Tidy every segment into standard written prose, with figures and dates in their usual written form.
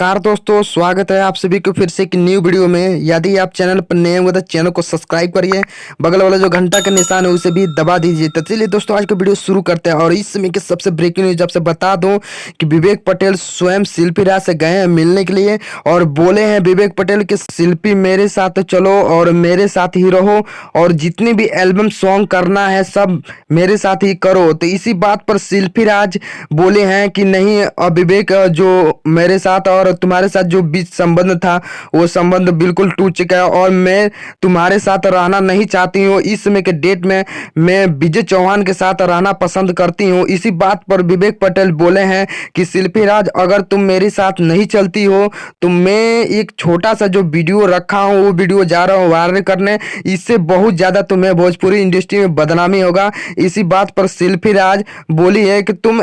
नमस्कार दोस्तों, स्वागत है आप सभी को फिर से एक न्यू वीडियो में। यदि आप चैनल पर नए हो तो चैनल को सब्सक्राइब करिए, बगल वाला जो घंटा का निशान है उसे भी दबा दीजिए। तो चलिए दोस्तों, आज का वीडियो शुरू करते हैं। और इस समय की सबसे ब्रेकिंग न्यूज आपसे बता दूं कि विवेक पटेल स्वयं शिल्पी राज से गए हैं मिलने के लिए और बोले हैं विवेक पटेल कि शिल्पी मेरे साथ चलो और मेरे साथ ही रहो और जितनी भी एल्बम सॉन्ग करना है सब मेरे साथ ही करो। तो इसी बात पर शिल्पी राज बोले हैं कि नहीं, विवेक जो मेरे साथ और तुम्हारे साथ जो बीच संबंध था वो संबंध बिल्कुल टूट चुका है और मैं तुम्हारे साथ रहना नहीं चाहती हूँ। इस समय के डेट में मैं विजय चौहान के साथ रहना पसंद करती हूँ। इसी बात पर विवेक पटेल बोले हैं कि शिल्पी राज, अगर तुम मेरे साथ नहीं चलती हो तो मैं एक छोटा सा जो वीडियो रखा हूँ वो वीडियो जा रहा हूँ वायरल करने, इससे बहुत ज़्यादा तुम्हें भोजपुरी इंडस्ट्री में बदनामी होगा। इसी बात पर शिल्पी राज बोली है कि तुम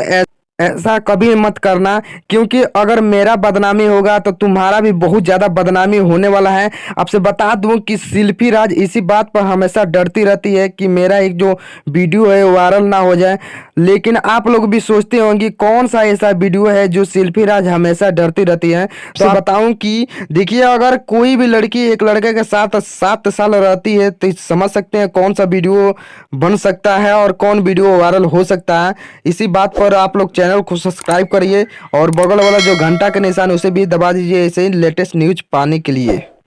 ऐसा कभी मत करना, क्योंकि अगर मेरा बदनामी होगा तो तुम्हारा भी बहुत ज़्यादा बदनामी होने वाला है। आपसे बता दूं कि शिल्पी राज इसी बात पर हमेशा डरती रहती है कि मेरा एक जो वीडियो है वायरल ना हो जाए। लेकिन आप लोग भी सोचते होंगे कौन सा ऐसा वीडियो है जो शिल्पी राज हमेशा डरती रहती है। तो बताऊं कि देखिए, अगर कोई भी लड़की एक लड़के के साथ 7 साल रहती है तो समझ सकते हैं कौन सा वीडियो बन सकता है और कौन वीडियो वायरल हो सकता है। इसी बात पर आप लोग चैनल को सब्सक्राइब करिए और बगल वाला जो घंटा का निशान उसे भी दबा दीजिए ऐसे ही लेटेस्ट न्यूज पाने के लिए।